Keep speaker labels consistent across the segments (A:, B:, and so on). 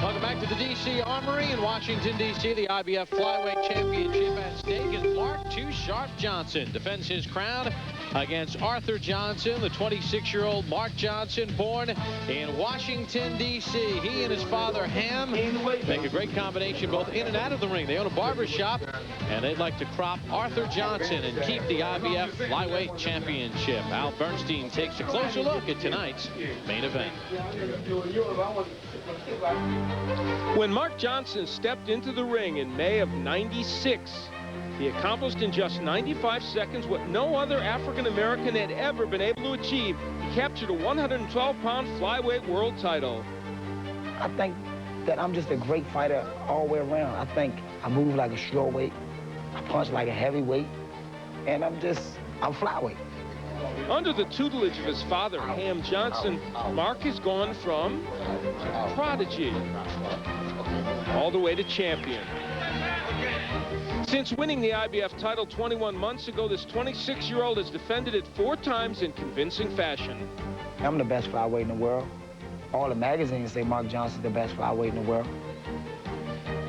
A: Welcome back to the D.C. Armory in Washington, D.C. The IBF Flyweight Championship at stake as Mark Too Sharp Johnson defends his crown against Arthur Johnson, the 26-year-old Mark Johnson, born in Washington, D.C. He and his father, Ham, make a great combination both in and out of the ring. They own a barber shop, and they'd like to crop Arthur Johnson and keep the IBF Flyweight Championship. Al Bernstein takes a closer look at tonight's main event.
B: When Mark Johnson stepped into the ring in May of '96, he accomplished in just 95 seconds what no other African-American had ever been able to achieve. He captured a 112-pound flyweight world title.
C: I think that I'm just a great fighter all the way around. I think I move like a strawweight, I punch like a heavyweight, and I'm flyweight.
B: Under the tutelage of his father, Ham Johnson, Mark has gone from prodigy all the way to champion. Since winning the IBF title 21 months ago, this 26-year-old has defended it 4 times in convincing fashion.
C: I'm the best flyweight in the world. All the magazines say Mark Johnson's the best flyweight in the world.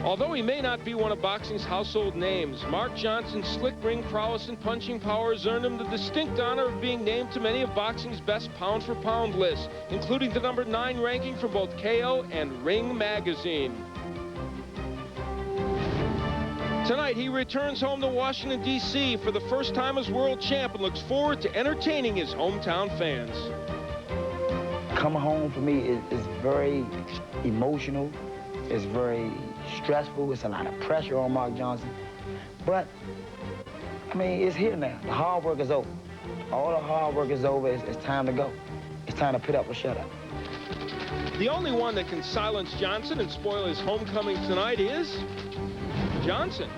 B: Although he may not be one of boxing's household names, Mark Johnson's slick ring prowess and punching power has earned him the distinct honor of being named to many of boxing's best pound-for-pound lists, including the number 9 ranking from both KO and Ring magazine. Tonight, he returns home to Washington, D.C. for the first time as world champ and looks forward to entertaining his hometown fans.
C: Coming home for me is very emotional. It's very stressful. It's a lot of pressure on Mark Johnson. But, I mean, it's here now. The hard work is over. All the hard work is over. It's time to go. It's time to put up or shut up.
B: The only one that can silence Johnson and spoil his homecoming tonight is Johnson.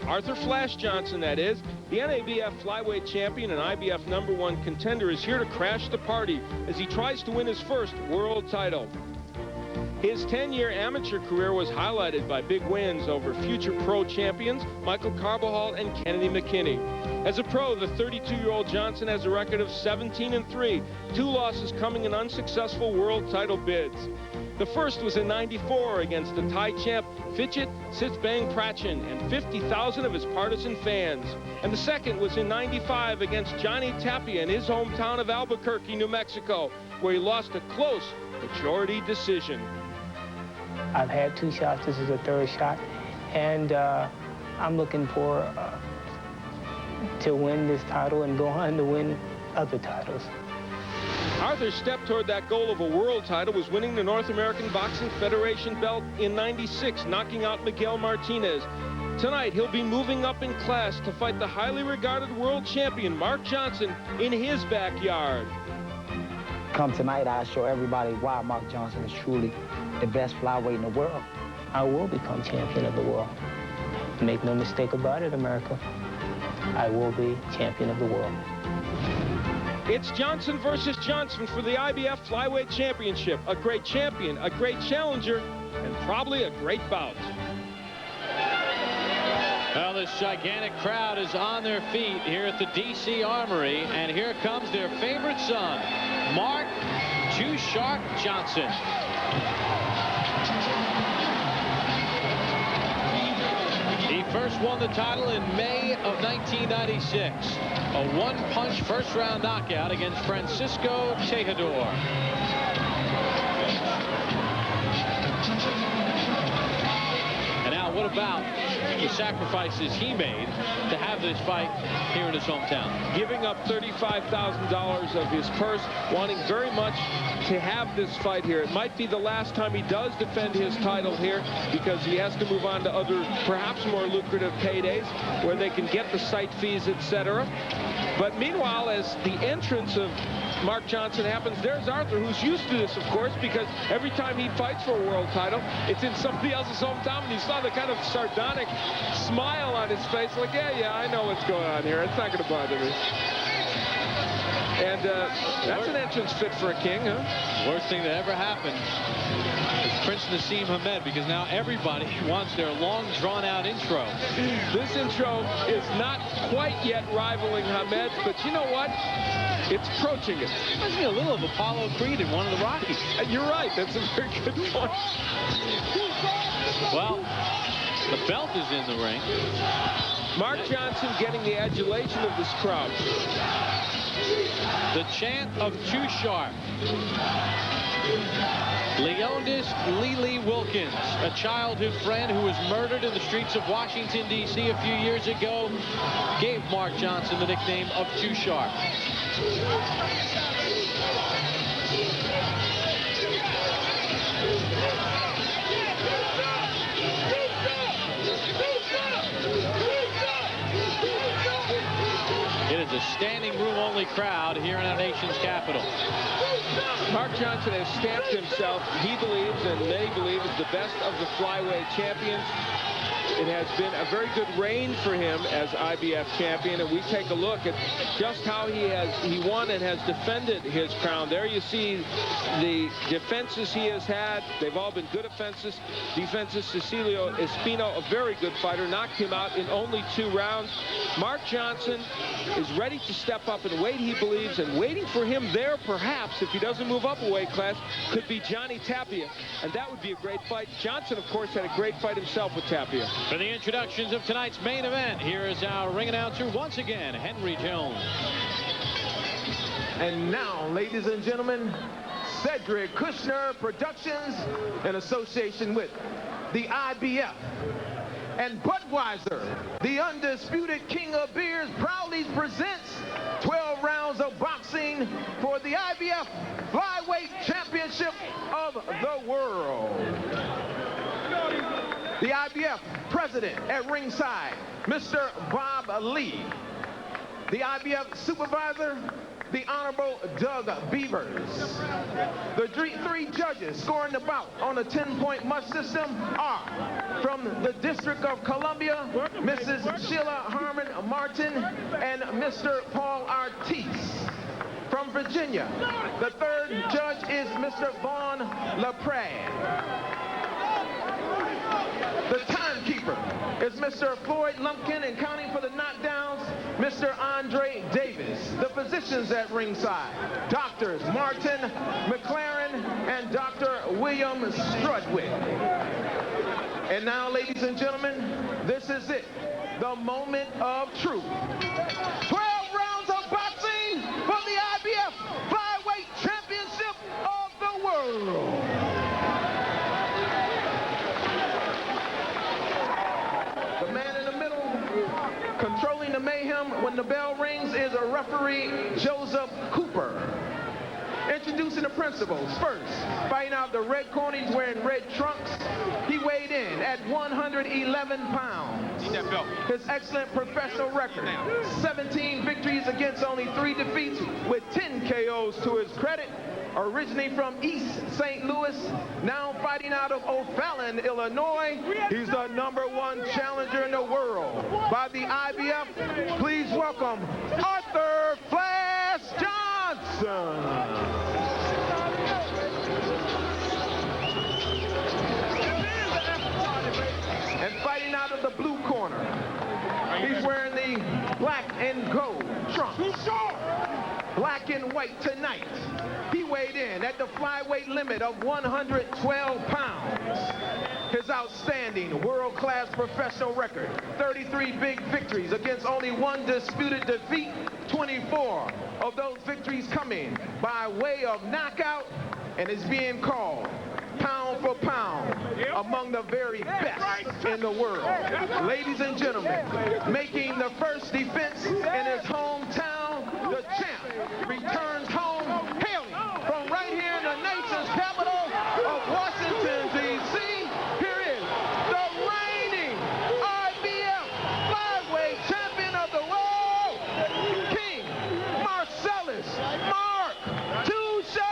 B: Arthur Flash Johnson, that is. The NABF flyweight champion and IBF #1 contender is here to crash the party as he tries to win his first world title. His 10-year amateur career was highlighted by big wins over future pro champions Michael Carbajal and Kennedy McKinney. As a pro, the 32-year-old Johnson has a record of 17-3, 2 losses coming in unsuccessful world title bids. The first was in '94 against the Thai champ Fitchit Sitsbang Prachin and 50,000 of his partisan fans. And the second was in '95 against Johnny Tapia in his hometown of Albuquerque, New Mexico, where he lost a close majority decision.
D: I've had 2 shots. This is the 3rd shot, and I'm looking for to win this title and go on to win other titles.
B: Arthur's step toward that goal of a world title was winning the North American Boxing Federation belt in '96, knocking out Miguel Martinez. Tonight, he'll be moving up in class to fight the highly regarded world champion Mark Johnson in his backyard.
C: Come tonight, I'll show everybody why Mark Johnson is truly the best flyweight in the world.
D: I will become champion of the world. Make no mistake about it, America. I will be champion of the world.
B: It's Johnson versus Johnson for the IBF Flyweight Championship. A great champion, a great challenger, and probably a great bout.
A: Well, this gigantic crowd is on their feet here at the D.C. Armory, and here comes their favorite son, Mark Too Sharp Johnson. He first won the title in May of 1996. A 1-punch first-round knockout against Francisco Tejedor. And now, what about the sacrifices he made to have this fight here in his hometown?
B: Giving up $35,000 of his purse, wanting very much to have this fight here. It might be the last time he does defend his title here because he has to move on to other, perhaps more lucrative paydays where they can get the site fees, etc. But meanwhile, as the entrance of Mark Johnson happens, there's Arthur, who's used to this, of course, because every time he fights for a world title, it's in somebody else's hometown, and you saw the kind of sardonic smile on his face, like, yeah, I know what's going on here. It's not going to bother me. And that's an entrance fit for a king, huh?
A: Worst thing that ever happened is Prince Nassim Hamed, because now everybody wants their long, drawn-out intro.
B: This intro is not quite yet rivaling Hamed's, but you know what? It's approaching it.
A: Reminds me a little of Apollo Creed in one of the Rockies.
B: You're right. That's a very good point.
A: Well, the belt is in the ring.
B: Mark Johnson getting the adulation of this crowd.
A: The chant of Too Sharp. Leondis Lily Wilkins, a childhood friend who was murdered in the streets of Washington, D.C. a few years ago, gave Mark Johnson the nickname of Too Sharp. It is a standing room only crowd here in our nation's capital.
B: Mark Johnson has stamped himself, he believes, and many believe, is the best of the flyweight champions. It has been a very good reign for him as IBF champion, and we take a look at just how he won and has defended his crown. There you see the defenses he has had. They've all been good defenses. Cecilio Espino, a very good fighter, knocked him out in only 2 rounds. Mark Johnson is ready to step up in weight, he believes, and waiting for him there, perhaps, if he doesn't move up a weight class, could be Johnny Tapia, and that would be a great fight. Johnson, of course, had a great fight himself with Tapia.
A: For the introductions of tonight's main event, here is our ring announcer once again, Henry Jones.
E: And now, ladies and gentlemen, Cedric Kushner Productions, in association with the IBF and Budweiser, the undisputed king of beers, proudly presents 12 rounds of boxing for the IBF Flyweight Championship of the world. The IBF president at ringside, Mr. Bob Lee. The IBF supervisor, the Honorable Doug Beavers. The 3 judges scoring the bout on a 10-point must system are from the District of Columbia, Mrs. Sheila Harmon Martin and Mr. Paul Artis. From Virginia, the 3rd judge is Mr. Vaughn LaPrade. The timekeeper is Mr. Floyd Lumpkin, and counting for the knockdowns, Mr. Andre Davis. The physicians at ringside, Doctors Martin McLaren and Dr. William Strudwick. And now, ladies and gentlemen, this is it, the moment of truth. 12 rounds of boxing for the IBF Flyweight Championship of the world. The man in the middle, controlling the mayhem when the bell rings, is a referee, Joseph Cooper. Introducing the principals. First, fighting out the red corner, he's wearing red trunks. He weighed in at 111 pounds. His excellent professional record, 17 victories against only 3 defeats with 10 KOs to his credit. Originating from East St. Louis, now fighting out of O'Fallon, Illinois. He's the #1 challenger in the world by the IBF. Please welcome Arthur Flash Johnson. And fighting out of the blue corner, he's wearing the black and gold trunks. Black and white tonight. He weighed in at the flyweight limit of 112 pounds. His outstanding world-class professional record, 33 big victories against only 1 disputed defeat, 24 of those victories coming by way of knockout, and is being called pound for pound among the very best in the world. Ladies and gentlemen, making the first defense in his hometown, the champ returns home, hailing from right here in the nation's capital of Washington, D.C. Here is the reigning IBF flyweight champion of the world, King Marcellus Mark Too Sharp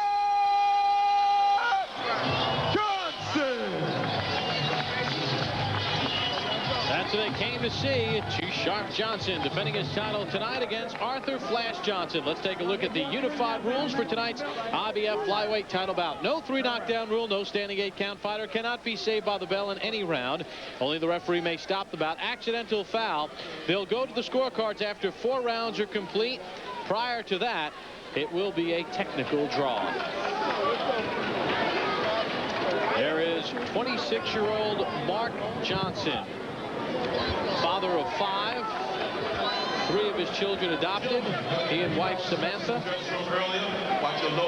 E: Johnson.
A: That's what they came to see. Too Sharp Johnson defending his title tonight against Arthur Flash Johnson. Let's take a look at the unified rules for tonight's IBF flyweight title bout. No 3 knockdown rule, no standing 8 count. Fighter cannot be saved by the bell in any round. Only the referee may stop the bout. Accidental foul. They'll go to the scorecards after 4 rounds are complete. Prior to that, it will be a technical draw. There is is 26-year-old Mark Johnson. Father of 5. 3 of his children adopted. He and wife Samantha.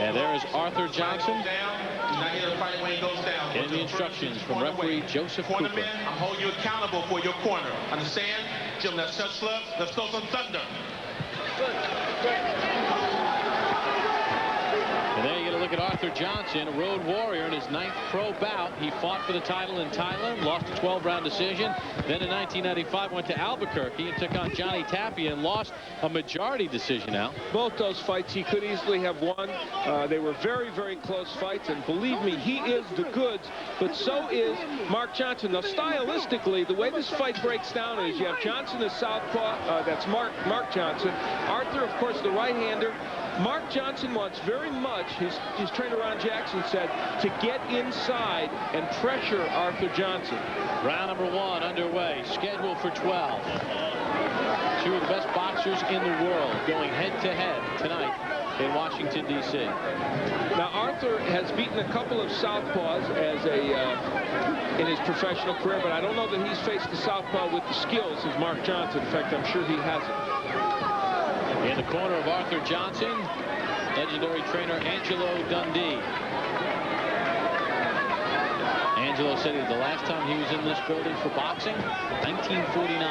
A: And there is Arthur Johnson. Getting the instructions from referee Joseph Cooper.
E: I'm holding you accountable for your corner. Understand? Jim, let's throw some thunder.
A: And there you get a look at Arthur Johnson, a road warrior in his 9th pro bout. He fought for the title in Thailand, lost a 12-round decision. Then in 1995 went to Albuquerque and took on Johnny Tapia and lost a majority decision out.
B: Both those fights he could easily have won. They were very, very close fights, and believe me, he is the goods, but so is Mark Johnson. Now, stylistically, the way this fight breaks down is you have Johnson the southpaw, that's Mark Johnson. Arthur, of course, the right-hander. Mark Johnson wants very much, his trainer Ron Jackson said, to get inside and pressure Arthur Johnson.
A: Round number 1 underway, scheduled for 12. 2 of the best boxers in the world going head-to-head tonight in Washington, D.C.
B: Now, Arthur has beaten a couple of southpaws in his professional career, but I don't know that he's faced the southpaw with the skills as Mark Johnson. In fact, I'm sure he hasn't.
A: In the corner of Arthur Johnson, legendary trainer Angelo Dundee. Angelo said the last time he was in this building for boxing, 1949.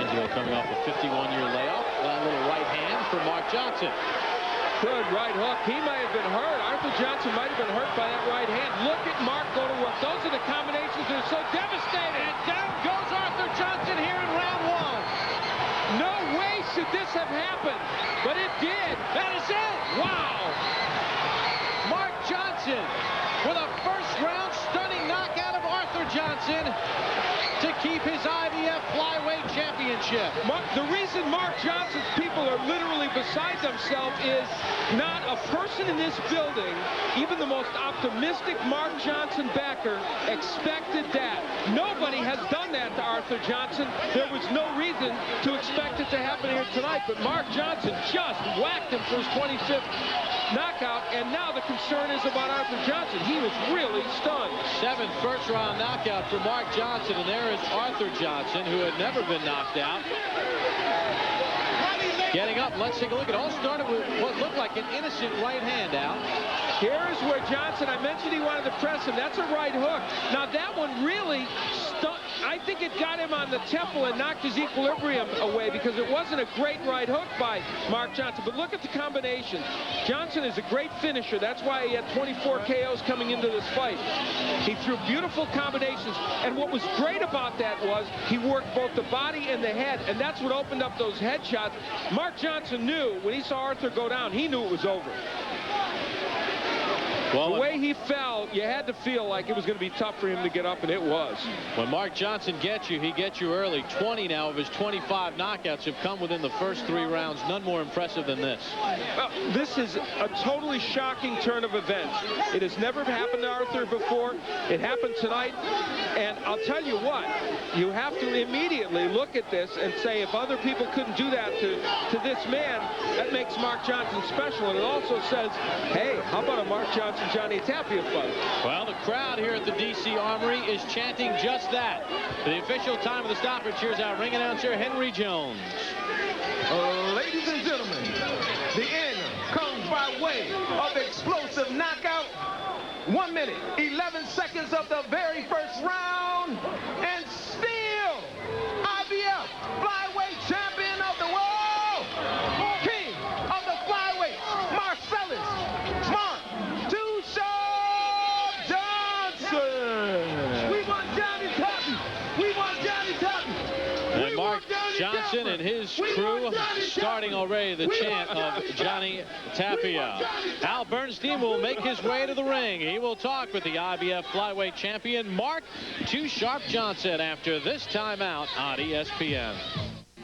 A: Angelo coming off a 51-year layoff. That little right hand for Mark Johnson.
B: Good right hook. He may have been hurt. Arthur Johnson might have been hurt by that right hand. Look at Mark go to work. Those are the combinations that are so devastating.
A: And down goes Arthur Johnson here in round 1.
B: No way should this have happened, but it did.
A: That is it.
B: Wow.
A: Mark Johnson with a first-round stunning knockout of Arthur Johnson to keep his IBF flyweight championship.
B: The reason Mark Johnson's people are literally beside themselves is not a person in this building, even the most optimistic Mark Johnson backer, expected that. Nobody has done that to Arthur Johnson. There was no reason to expect it to happen here tonight, but Mark Johnson just whacked him for his 25th knockout, and now the concern is about Arthur Johnson. He was really stunned.
A: 7th first-round knockout for Mark Johnson, and there is Arthur Johnson, who had never been knocked out. Getting up, let's take a look. It all started with what looked like an innocent right hand out.
B: Here's where Johnson, I mentioned he wanted to press him. That's a right hook. Now that one really I think it got him on the temple and knocked his equilibrium away because it wasn't a great right hook by Mark Johnson. But look at the combinations. Johnson is a great finisher. That's why he had 24 KOs coming into this fight. He threw beautiful combinations. And what was great about that was he worked both the body and the head. And that's what opened up those head shots. Mark Johnson knew when he saw Arthur go down, he knew it was over.
A: Well,
B: the way he fell, you had to feel like it was going to be tough for him to get up, and it was.
A: When Mark Johnson gets you, he gets you early. 20 now of his 25 knockouts have come within the first 3 rounds. None more impressive than this.
B: Well, this is a totally shocking turn of events. It has never happened to Arthur before. It happened tonight. And I'll tell you what, you have to immediately look at this and say if other people couldn't do that to this man, that makes Mark Johnson special. And it also says, hey, how about a Mark Johnson-Johnny Tapia fight?
A: Well, the crowd here at the D.C. Armory is chanting just that. The official time of the stoppage, here's our ring announcer, Henry Jones.
E: Ladies and gentlemen, the end comes by way of explosive knockout. 1 minute, 11 seconds of the very first round, and still IBF flyweight champion of the world, king of the flyweight, Marcellus Mark Too Sharp Johnson. We want Johnny Tapia. We want Johnny Tapia.
A: And Mark Johnson and his crew starting already the chant of Johnny Tapia. Al Bernstein will make his way to the ring. He will talk with the IBF flyweight champion Mark Too Sharp Johnson after this timeout on ESPN.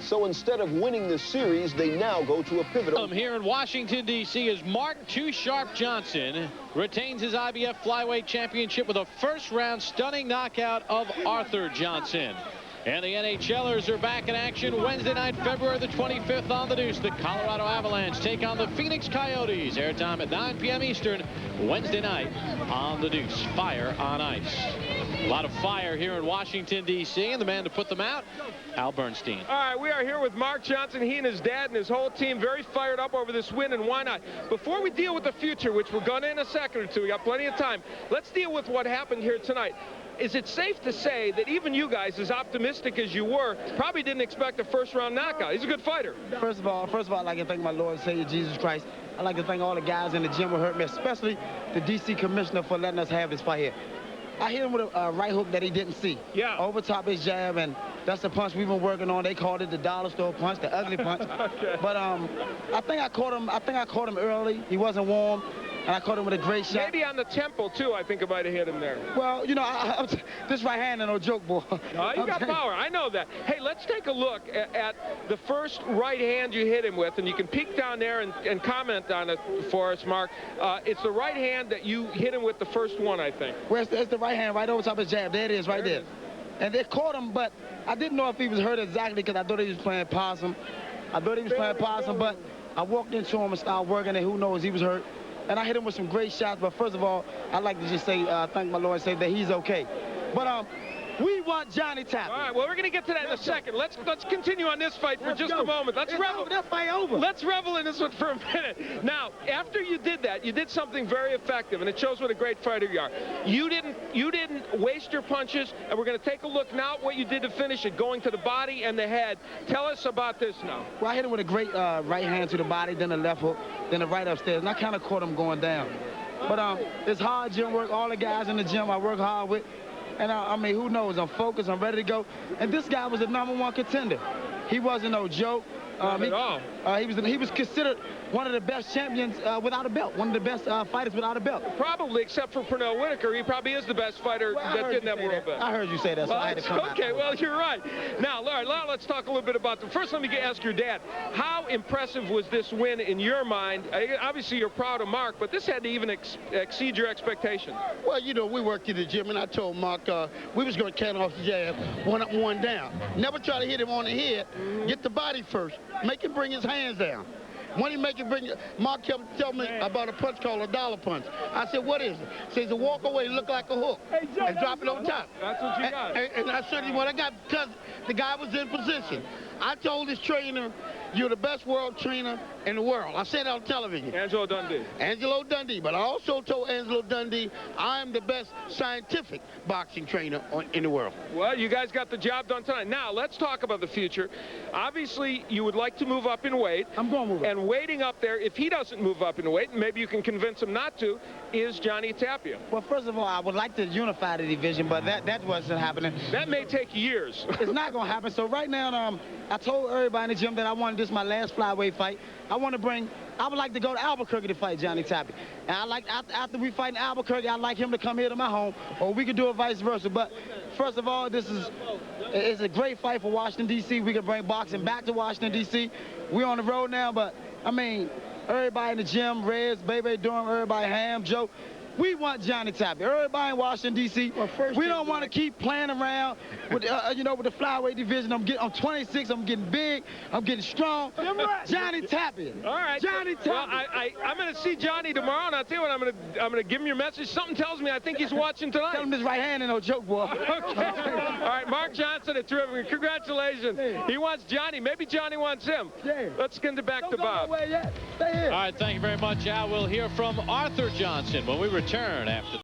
F: So instead of winning the series, they now go to a pivotal.
A: Here in Washington, D.C. as Mark Too Sharp Johnson retains his IBF flyweight championship with a first-round stunning knockout of Arthur Johnson. And the NHLers are back in action Wednesday night, February the 25th on the Deuce. The Colorado Avalanche take on the Phoenix Coyotes. Airtime at 9 p.m. Eastern, Wednesday night on the Deuce. Fire on ice. A lot of fire here in Washington, D.C., and the man to put them out, Al Bernstein.
B: All right, we are here with Mark Johnson. He and his dad and his whole team very fired up over this win, and why not? Before we deal with the future, which we're going to in a second or two, we got plenty of time, let's deal with what happened here tonight. Is it safe to say that even you guys, as optimistic as you were, probably didn't expect a first-round knockout? He's a good fighter.
C: First of all, I'd like to thank my Lord and Savior Jesus Christ. I'd like to thank all the guys in the gym who hurt me, especially the D.C. commissioner for letting us have this fight here. I hit him with a right hook that he didn't see. Yeah. Over top his jab, and that's the punch we've been working on. They called it the dollar store punch, the ugly punch. Okay. But I think I caught him early. He wasn't warm. And I caught him with a great shot.
B: Maybe on the temple, too, I think I might have hit him there.
C: Well, you know, this right hand is no joke, boy.
B: No, you got power. I know that. Hey, let's take a look at the first right hand you hit him with, and you can peek down there and comment on it for us, Mark. It's the right hand that you hit him with the first one, I think.
C: Well, it's the right hand right over top of his jab. There it is, right there. And they caught him, but I didn't know if he was hurt exactly because I thought he was playing possum. But I walked into him and started working, and who knows, he was hurt. And I hit him with some great shots, but first of all, I'd like to just say thank my Lord and say that he's okay. But we want Johnny Tapia.
B: All right, well, we're going to get to that in a second. Let's continue on this fight for just a moment. Let's revel.
C: That fight over.
B: Let's revel in this one for a minute. Now, after you did that, you did something very effective, and it shows what a great fighter you are. You didn't waste your punches, and we're going to take a look now at what you did to finish it, going to the body and the head. Tell us about this now.
C: Well, I hit him with a great right hand to the body, then the left hook, then the right upstairs, and I kind of caught him going down. But it's hard gym work. All the guys in the gym I work hard with. And I mean, who knows? I'm focused. I'm ready to go. And this guy was a #1 contender. He wasn't no joke. He was considered one of the best champions without a belt, one of the best fighters without a belt.
B: Probably, except for Pernell Whitaker, he probably is the best fighter that didn't have a world belt.
C: I heard you say that, so I had to come
B: okay, well, you're right. Now, Larry, let's talk a little bit about first, let me ask your dad, how impressive was this win in your mind? Obviously, you're proud of Mark, but this had to even exceed your expectations.
G: Well, you know, we worked in the gym, and I told Mark we was going to count off the jab, one up, one down. Never try to hit him on the head. Get the body first. Make him bring his hands down. When he make it bring, Mark kept telling me about a punch called a dollar punch. I said, what is it? He says, a walk away, look like a hook, and drop it on top.
B: That's what you got.
G: And I said, what I got, because the guy was in position. I told his trainer, you're the best world trainer in the world. I said it on television.
B: Angelo Dundee.
G: Angelo Dundee. But I also told Angelo Dundee, I am the best scientific boxing trainer in the world.
B: Well, you guys got the job done tonight. Now, let's talk about the future. Obviously, you would like to move up in weight.
C: I'm going to move up.
B: And waiting up there, if he doesn't move up in weight, maybe you can convince him not to, is Johnny Tapia.
C: Well, first of all, I would like to unify the division, but that wasn't happening.
B: That may take years.
C: It's not going to happen. So right now, I told everybody in the gym that I wanted this my last flyweight fight. I would like to go to Albuquerque to fight Johnny Tapia. And I like, after we fight in Albuquerque, I'd like him to come here to my home, or we could do it vice versa. But first of all, it's a great fight for Washington, D.C. We can bring boxing back to Washington, D.C. We're on the road now, but, I mean, everybody in the gym, Reds, Baby Durham, everybody, Ham, Joe, we want Johnny Tapia. Everybody in Washington, D.C., we don't want to keep playing around with, with the flyweight division. I'm 26. I'm getting big. I'm getting strong. Johnny Tapia.
B: All right.
C: Johnny Tapia.
B: Well, I'm going to see Johnny tomorrow, and I'll tell you what, I'm going to give him your message. Something tells me I think he's watching tonight.
C: Tell him this right hand ain't no joke, boy.
B: Okay. All right, Mark Johnson, it's terrific. Congratulations. He wants Johnny. Maybe Johnny wants him.
C: Yeah.
B: Let's get it back to Bob.
C: Don't go away yet. Stay here.
A: All right, thank you very much, Al. We'll hear from Arthur Johnson when we return after